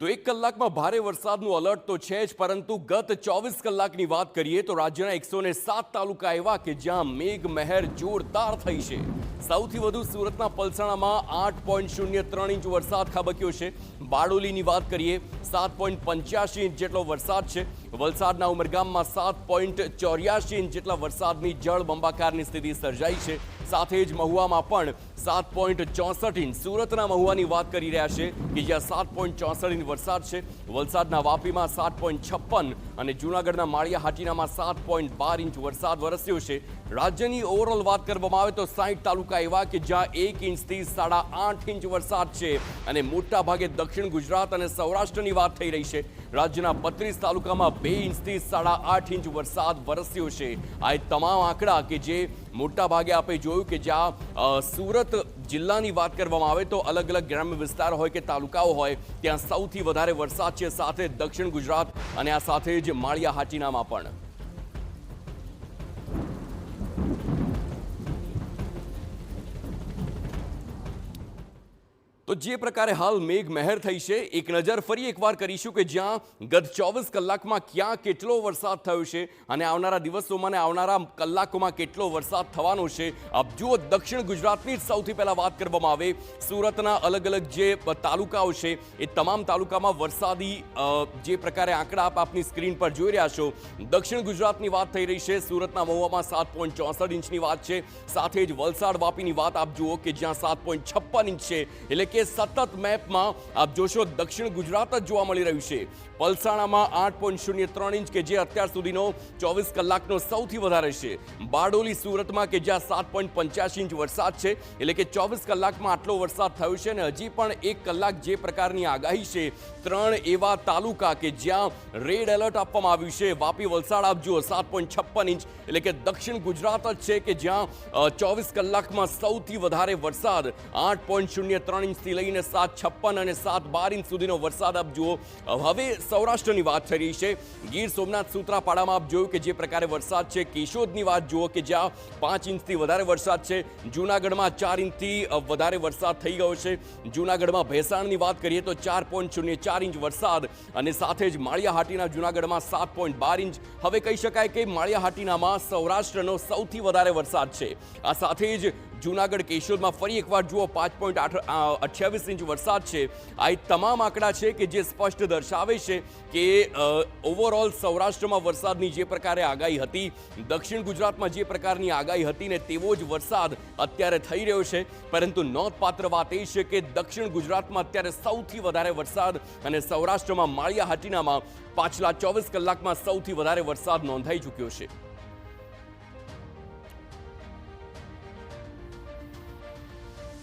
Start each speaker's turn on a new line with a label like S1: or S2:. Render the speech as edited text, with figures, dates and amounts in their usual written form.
S1: તો એક કલાકમાં ભારે વરસાદનું એલર્ટ તો છે જ, પરંતુ ગત 24 કલાકની વાત કરીએ તો રાજ્યના 107 તાલુકા એવા કે જ્યાં મેઘમહેર જોરદાર થઈ છે। સૌથી વધુ સુરતના પલસાણામાં 8.03 ઇંચ વરસાદ ખાબક્યો છે। બારડોલીની વાત કરીએ 7.85 ઇંચ જેટલો વરસાદ છે। વલસાડના ઉમરગામમાં 7.84 ઇંચ જેટલા વરસાદની જળબંબાકારની સ્થિતિ સર્જાઈ છે। સાથે જ મહુવામાં પણ 7.64 ઇંચ સુરતના મહુવાની વાત કરી રહ્યા છે કે જ્યાં 7.64 ઇંચ વરસાદ છે। વલસાડના વાપીમાં 7.56 અને જૂનાગઢના માળિયા હાટીનામાં 7.12 ઇંચ વરસાદ વરસ્યો છે। રાજ્યની ઓવરઓલ વાત કરવામાં આવે તો 60 તાલુકા એવા કે જ્યાં 1 ઇંચથી 8.5 ઇંચ વરસાદ છે અને મોટા ભાગે દક્ષિણ ગુજરાત અને સૌરાષ્ટ્રની વાત થઈ રહી છે। રાજ્યના 32 તાલુકામાં 2 ઇંચથી 8.5 ઇંચ વરસાદ વરસ્યો છે। આ તમામ આંકડા કે જે મોટા ભાગે આપણે જોયું કે જ્યાં સુરત જિલ્લાની વાત કરવામાં આવે તો અલગ અલગ ગ્રામ્ય વિસ્તાર હોય કે તાલુકાઓ હોય ત્યાં સૌથી વધારે વરસાદ છે, સાથે દક્ષિણ ગુજરાત અને આ સાથે જ માળિયા હાટીનામાં પણ। તો જે પ્રકારે હાલ મેઘમહેર થઈ છે એક નજર ફરી એકવાર કરીશું કે જ્યાં ગત 24 કલાકમાં ક્યાં કેટલો વરસાદ થયો છે અને આવનારા દિવસોમાં અને આવનારા કલાકોમાં કેટલો વરસાદ થવાનો છે। આપ જુઓ, દક્ષિણ ગુજરાતની સૌથી પહેલા વાત કરવામાં આવે સુરતના અલગ અલગ જે તાલુકાઓ છે એ તમામ તાલુકામાં વરસાદી જે પ્રકારે આંકડા આપ આપની સ્ક્રીન પર જોઈ રહ્યા છો। દક્ષિણ ગુજરાતની વાત થઈ રહી છે। સુરતના મહુવામાં 7.64 ઇંચની વાત છે। સાથે જ વલસાડ વાપીની વાત આપ જુઓ કે જ્યાં 7.56 ઇંચ છે, એટલે કે સતત મેપમાં આપ જોશો દક્ષિણ ગુજરાત જ જોવા મળી રહ્યું છે। પલસાણામાં 8.03 ઇંચ કે જે અત્યાર સુધીનો 24 કલાકનો સૌથી વધારે છે। બારડોલી સુરતમાં કે જ્યાં 7.85 ઇંચ વરસાદ છે, એટલે કે 24 કલાકમાં આટલો વરસાદ થયો છે અને હજી પણ 1 કલાક જે પ્રકારની આગાહી છે। 3 એવા તાલુકા કે જ્યાં રેડ એલર્ટ આપવામાં આવ્યું છે। વાપી વલસાડ આપ જુઓ 7.56 ઇંચ, એટલે કે દક્ષિણ ગુજરાત જ છે કે જ્યાં 24 કલાકમાં સૌથી વધારે વરસાદ 8.03 ઇંચથી લઈને 7.56 અને 7.12 ઇંચ સુધીનો વરસાદ આપ જુઓ। હવે સૌરાષ્ટ્રની વાત થઈ રહી છે। ગીર સોમનાથ સૂત્રાપાડામાં આપ જોયું કે જે પ્રકારે વરસાદ છે। કેશોદની વાત જુઓ કે જ્યાં 5 ઇંચથી વધારે વરસાદ છે। જૂનાગઢમાં 4 ઇંચથી વધારે વરસાદ થઈ ગયો છે। જૂનાગઢમાં ભેસાણની વાત કરીએ તો 4.04 ઇંચ વરસાદ અને સાથે જ માળિયા હાટીના જૂનાગઢમાં 7.12 ઇંચ। હવે કહી શકાય કે માળિયા હાટીનામાં સૌરાષ્ટ્રનો સૌથી વધારે વરસાદ છે। આ સાથે જ જૂનાગઢ કેશોદમાં ફરી એકવાર જુઓ 5.28 ઇંચ વરસાદ છે। આ તમામ આંકડા છે કે જે સ્પષ્ટ દર્શાવે છે કે ઓવરઓલ સૌરાષ્ટ્રમાં વરસાદની જે પ્રકારે આગાહી હતી, દક્ષિણ ગુજરાતમાં જે પ્રકારની આગાહી હતી ને તેવો જ વરસાદ અત્યારે થઈ રહ્યો છે। પરંતુ નોંધપાત્ર વાત એ છે કે દક્ષિણ ગુજરાતમાં અત્યારે સૌથી વધારે વરસાદ અને સૌરાષ્ટ્રમાં માળિયા હાટીનામાં પાછલા 24 કલાકમાં સૌથી વધારે વરસાદ નોંધાઈ ચૂક્યો છે।